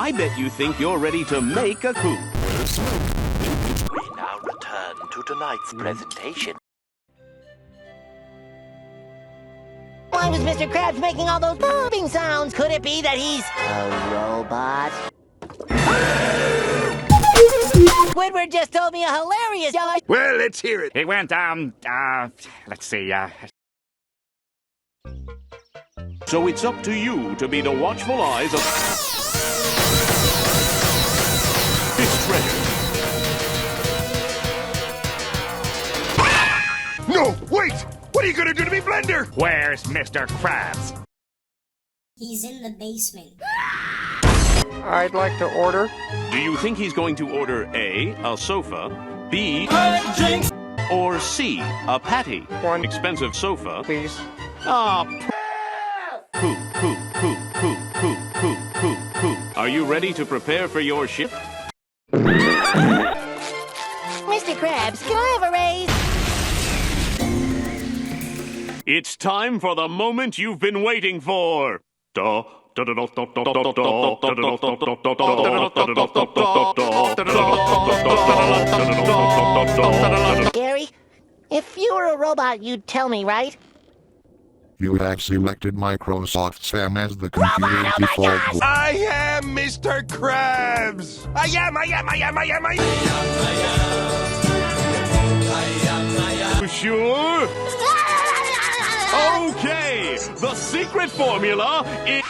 I bet you think you're ready to make a coup. We now return to tonight's presentation. Why was Mr. Krabs making all those booming sounds? Could it be that he's a robot? Squidward just told me a hilarious joke. Well, let's hear it. He went, let's see, So it's up to you to be the watchful eyes of this treasure. No, wait! What are you gonna do to me, Blender? Where's Mr. Krabs? He's in the basement. I'd like to order. Do you think he's going to order A, a sofa, B, or C, a patty? One expensive sofa. please. Ah, poop, poop, poop, poop, poop, poop, poop, poop. Are you ready to prepare for your ship? Mr. Krabs, can I have a raise? It's time for the moment you've been waiting for. Gary, if you were a robot, you'd tell me, right? You have selected Microsoft Sam as the computer's default. I am Mr. Krabs! I am! Sure? Okay, the secret formula is...